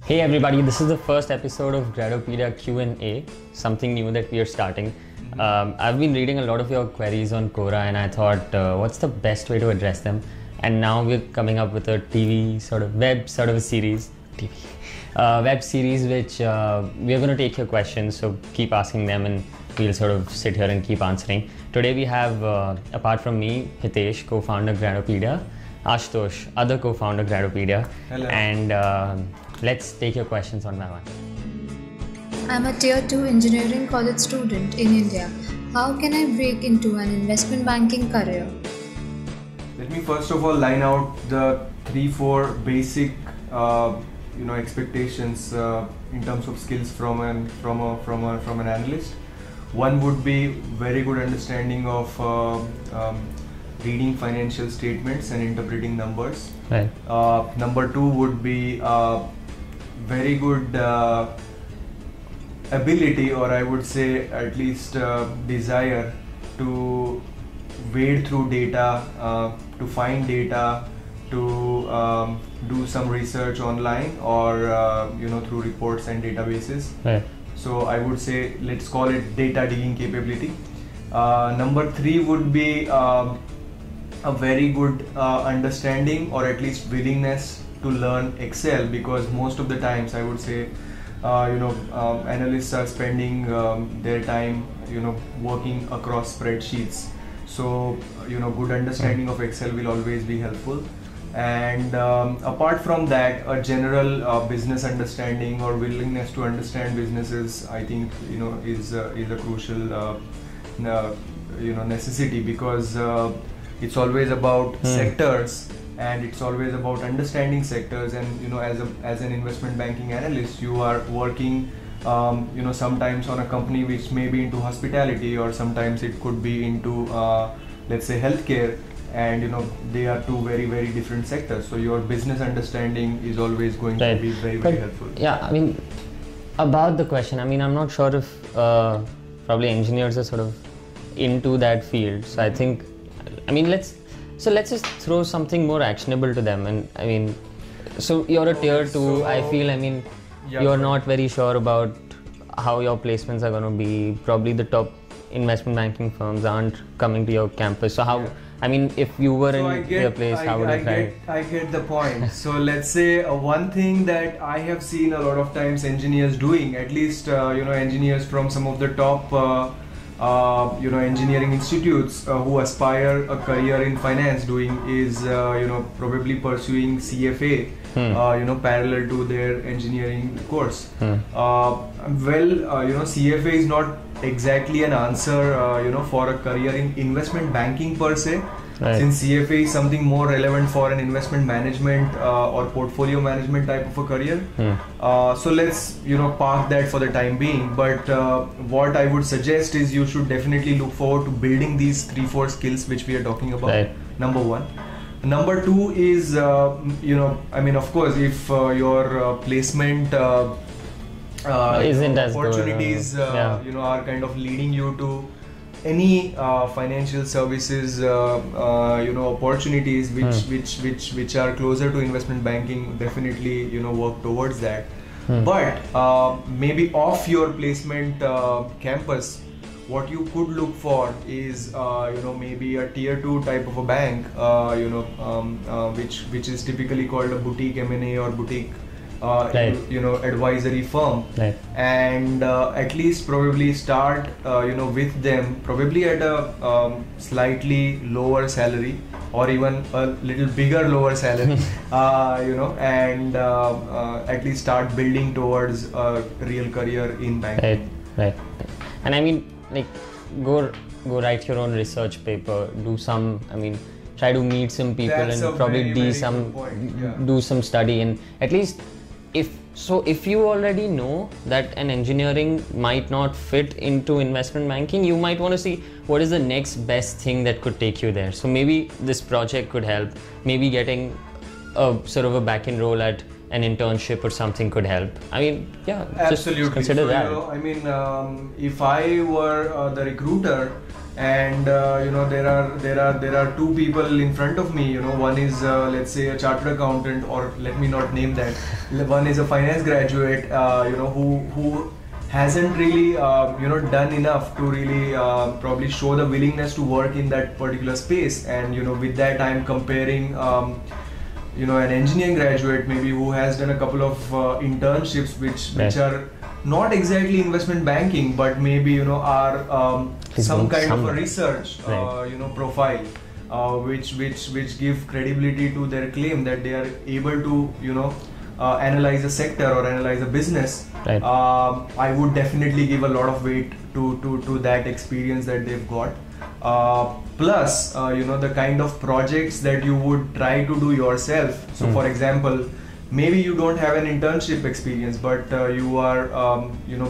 Hey everybody, this is the first episode of Gradopedia Q&A, something new that we are starting. I've been reading a lot of your queries on Quora and I thought, what's the best way to address them? And now we're coming up with a web series which we're going to take your questions, so keep asking them and we'll sort of sit here and keep answering. Today we have, apart from me, Hitesh, co-founder Gradopedia, Ashutosh, other co-founder Gradopedia. Hello. And let's take your questions one by one. I'm a Tier 2 engineering college student in India. How can I break into an investment banking career? Let me first of all line out the 3-4 basic expectations in terms of skills from an analyst. One would be very good understanding of reading financial statements and interpreting numbers. Right. Number two would be very good ability, or I would say at least desire to wade through data, to find data, to do some research online or through reports and databases. Right. So I would say let's call it data digging capability. Number three would be a very good understanding or at least willingness to learn Excel, because most of the times I would say analysts are spending their time working across spreadsheets. So good understanding of Excel will always be helpful. And apart from that, a general business understanding or willingness to understand businesses, I think is a crucial necessity, because it's always about sectors, and it's always about understanding sectors. And as an investment banking analyst, you are working sometimes on a company which may be into hospitality, or sometimes it could be into let's say healthcare, and they are two very, very different sectors. So your business understanding is always going to be very, very helpful. Yeah, I mean, about the question, I mean, I'm not sure if probably engineers are sort of into that field. So I think, I mean, let's just throw something more actionable to them. And I mean, so you're a tier 2. I feel, I mean, you're not very sure about how your placements are going to be. Probably the top investment banking firms aren't coming to your campus. So how, I mean, if you were in your place, how would you try? I get the point. So let's say one thing that I have seen a lot of times engineers doing, at least engineers from some of the top engineering institutes who aspire a career in finance doing is probably pursuing CFA parallel to their engineering course. CFA is not exactly an answer for a career in investment banking per se. Right. Since CFA is something more relevant for an investment management or portfolio management type of a career. So let's park that for the time being. But what I would suggest is you should definitely look forward to building these 3-4 skills which we are talking about. Right. Number one. Number two is I mean, of course, if your placement isn't as opportunities good, are kind of leading you to any financial services opportunities which are closer to investment banking, definitely work towards that. But maybe off your placement campus, what you could look for is maybe a tier 2 type of a bank, which is typically called a boutique M&A or boutique advisory firm. Right. And at least probably start with them probably at a slightly lower salary, or even a little bigger lower salary, and at least start building towards a real career in banking. Right. And I mean, like, go write your own research paper, do some, I mean, try to meet some people. That's and probably do some study, and at least if you already know that an engineering might not fit into investment banking, you might want to see what is the next best thing that could take you there. So maybe this project could help, maybe getting a sort of a back-end role at an internship or something could help. I mean, yeah, absolutely. Just consider that. I mean, if I were the recruiter, and there are two people in front of me. One is let's say a chartered accountant, or let me not name that. One is a finance graduate, who hasn't really done enough to really probably show the willingness to work in that particular space. And with that I'm comparing an engineering graduate maybe who has done a couple of internships which are not exactly investment banking, but maybe are some kind of a research profile, which give credibility to their claim that they are able to analyze a sector or analyze a business. Right. I would definitely give a lot of weight to that experience that they've got. Plus, the kind of projects that you would try to do yourself. So, for example, maybe you don't have an internship experience, but you are,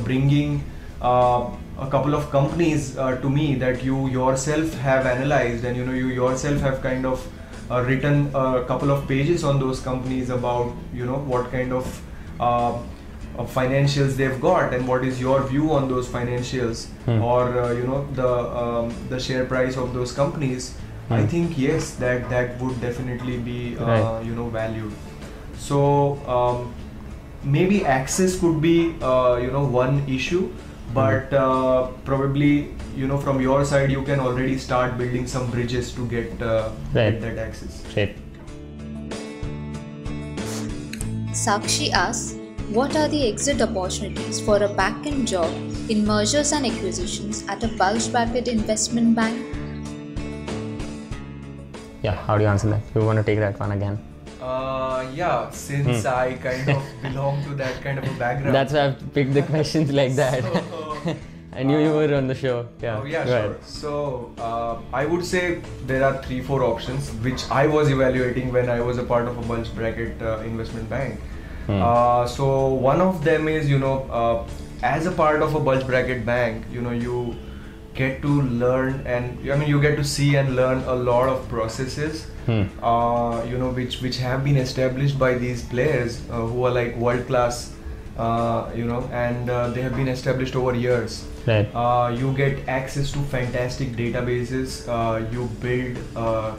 bringing a couple of companies to me that you yourself have analyzed, and you yourself have kind of written a couple of pages on those companies about what kind of financials they've got and what is your view on those financials, or the share price of those companies. I think yes, that would definitely be valued. So maybe access could be one issue, but probably from your side you can already start building some bridges to get that access. Right. Sakshi asks, what are the exit opportunities for a back-end job in mergers and acquisitions at a bulge bracket investment bank? Yeah, how do you answer that? You want to take that one again? Since I kind of belong to that kind of a background. That's why I've picked the questions like that. I knew you were on the show. Yeah. Oh yeah, sure. So I would say there are 3-4 options which I was evaluating when I was a part of a bulge bracket investment bank. So one of them is as a part of a bulge bracket bank, you get to learn, and you get to see and learn a lot of processes which have been established by these players who are like world class, and they have been established over years. Right. You get access to fantastic databases. You build a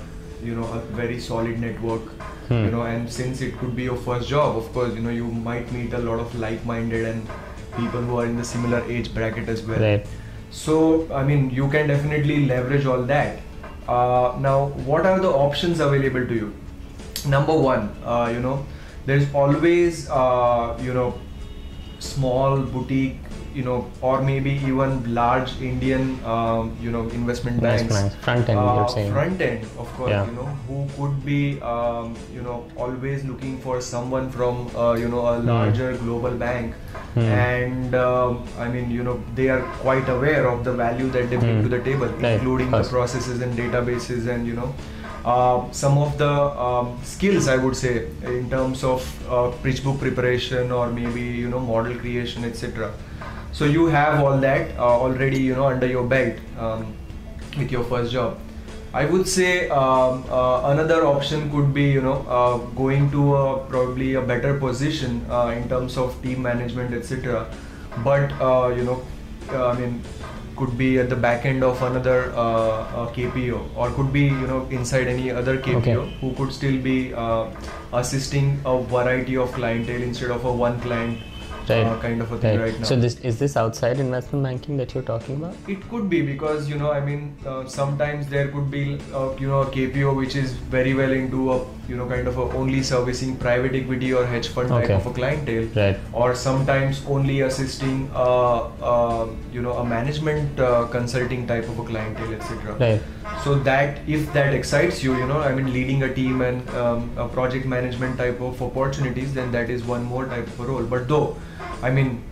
very solid network. And since it could be your first job, of course, you might meet a lot of like-minded and people who are in the similar age bracket as well. Right. So, you can definitely leverage all that. Now, what are the options available to you? Number one, there's always, small boutique, or maybe even large Indian, investment banks. Front end, you're saying. Front end, of course, Yeah. who could be, always looking for someone from, a larger global bank. And, they are quite aware of the value that they bring to the table, Right, including the processes and databases and, some of the skills, I would say, in terms of pitch book preparation or maybe model creation, etc. So you have all that already under your belt with your first job. I would say another option could be going to probably a better position in terms of team management, etc. But could be at the back end of another KPO, or could be inside any other KPO who could still be assisting a variety of clientele instead of a one client kind of a thing right now. So is this outside investment banking that you're talking about? It could be, because sometimes there could be a KPO which is very well into a kind of a only servicing private equity or hedge fund type of a clientele, right. Or sometimes only assisting a management consulting type of a clientele, etc. Right. So that if that excites you, leading a team and a project management type of opportunities, then that is one more type of a role. But though,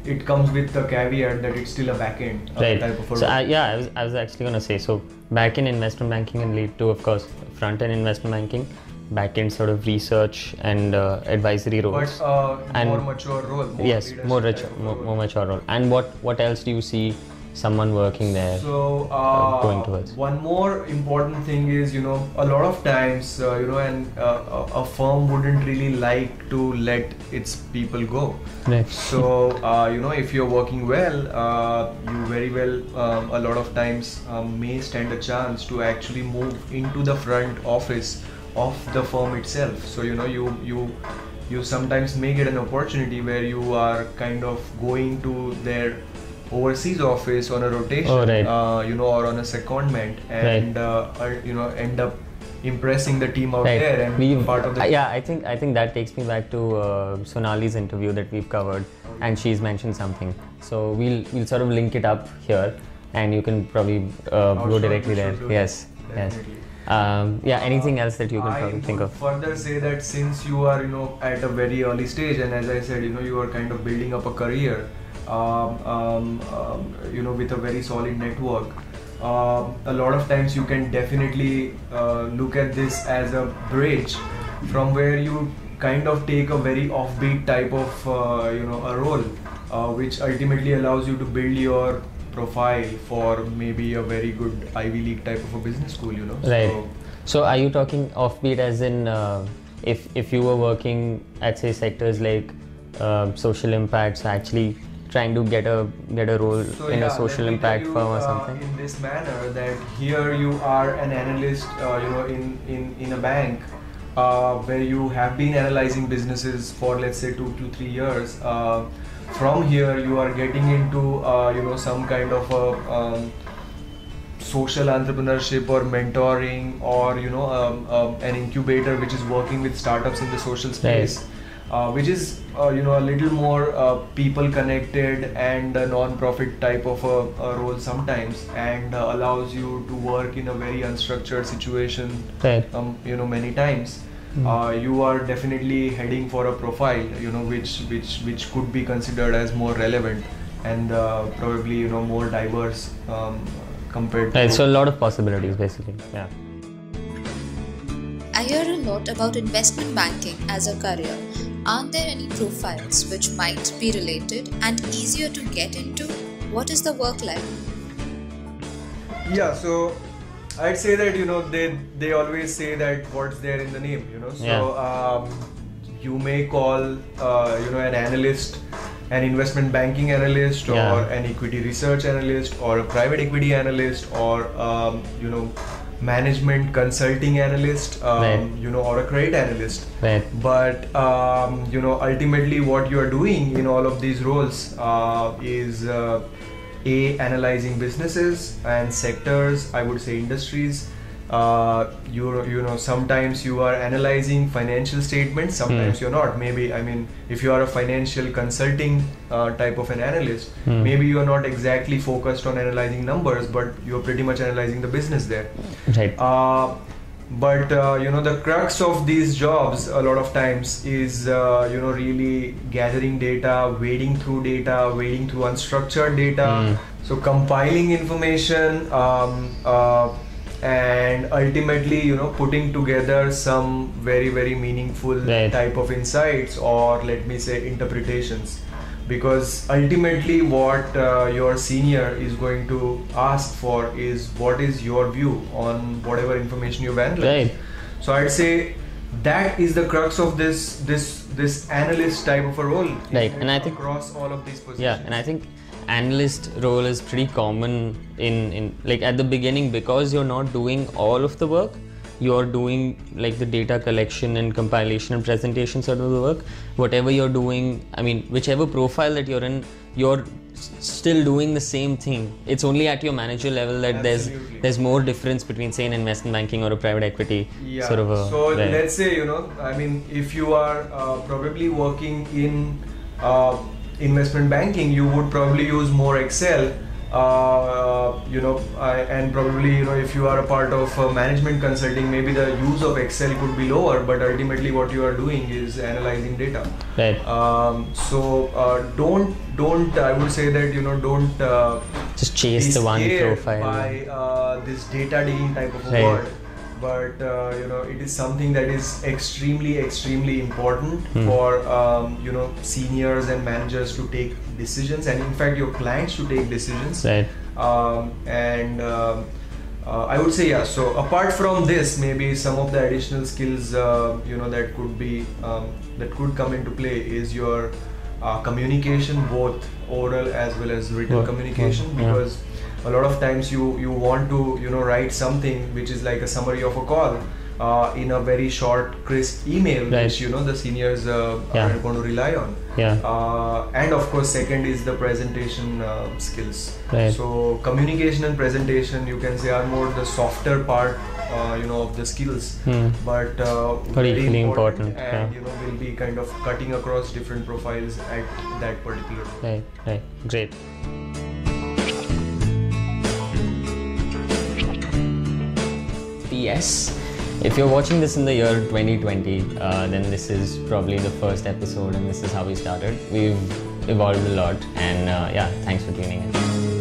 it comes with the caveat that it's still a back-end type of a role. So I was actually going to say, so back-end investment banking can lead to, of course, front-end investment banking, back-end sort of research and advisory roles. But more mature role. More mature role. And what else do you see someone working there So going towards? one more important thing is, a lot of times, a firm wouldn't really like to let its people go. Right. So, if you're working well, you very well, a lot of times may stand a chance to actually move into the front office of the firm itself. So, you sometimes may get an opportunity where you are kind of going to their overseas office on a rotation, Oh, right. or on a secondment, and end up impressing the team out Right. there and We've, part of the I think that takes me back to Sonali's interview that we've covered, and she's mentioned something. So we'll sort of link it up here, and you can probably go directly there. Yes, Definitely. yes. Anything else that you can I probably think would of? further say that since you are at a very early stage, and as I said, you are kind of building up a career, with a very solid network. A lot of times you can definitely look at this as a bridge from where you kind of take a very offbeat type of a role, which ultimately allows you to build your profile for maybe a very good Ivy League type of a business school. Right. So are you talking offbeat as in if you were working at, say, sectors like social impacts, actually trying to get a role in a social impact firm or something? In this manner, that here you are an analyst, in a bank, where you have been analyzing businesses for, let's say, 2 to 3 years. From here, you are getting into some kind of a social entrepreneurship or mentoring, or an incubator which is working with startups in the social space. Right. Which is a little more people connected and a non-profit type of a role sometimes, and allows you to work in a very unstructured situation. Right. Many times. You are definitely heading for a profile, which could be considered as more relevant and probably more diverse compared to. Right. So a lot of possibilities, basically. Yeah. I hear a lot about investment banking as a career. Aren't there any profiles which might be related and easier to get into? What is the work like? Yeah, so I'd say that they always say that what's there in the name, So Yeah. You may call an analyst an investment banking analyst, Yeah. or an equity research analyst, or a private equity analyst, or management consulting analyst, Right. or a credit analyst. Right. But ultimately what you are doing in all of these roles is analyzing businesses and sectors, I would say industries. Sometimes you are analyzing financial statements, sometimes you're not. Maybe, if you are a financial consulting type of an analyst, maybe you're not exactly focused on analyzing numbers, but you're pretty much analyzing the business there. Right. But the crux of these jobs a lot of times is really gathering data, wading through unstructured data, so compiling information, and ultimately putting together some very, very meaningful Right. type of insights, or let me say interpretations, because ultimately what your senior is going to ask for is what is your view on whatever information you've analyzed. Right. So I'd say that is the crux of this analyst type of a role. Right, and I think across all of these positions. Yeah, and I think analyst role is pretty common in like at the beginning, because you're not doing all of the work. You're doing like the data collection and compilation and presentation sort of the work. Whatever you're doing, whichever profile that you're in, you're still doing the same thing. It's only at your manager level that Absolutely. there's more difference between, say, an investment banking or a private equity sort of a. So right. let's say if you are probably working in investment banking, you would probably use more Excel. And probably if you are a part of management consulting, maybe the use of Excel could be lower, but ultimately what you are doing is analyzing data. Right. Don't I would say that don't Just chase the one scared profile. by this data digging type of a Right. word. but it is something that is extremely important for seniors and managers to take decisions, and in fact your clients to take decisions. Right. I would say, yeah, so apart from this, maybe some of the additional skills that could come into play is your communication, both oral as well as written communication, because a lot of times you want to write something which is like a summary of a call in a very short, crisp email, which the seniors are going to rely on. And of course, second is the presentation skills. So communication and presentation, you can say, are more the softer part of the skills, but very important, and will be kind of cutting across different profiles at that particular time. Right, great. Yes. If you're watching this in the year 2020, then this is probably the first episode, and this is how we started. We've evolved a lot, and thanks for tuning in.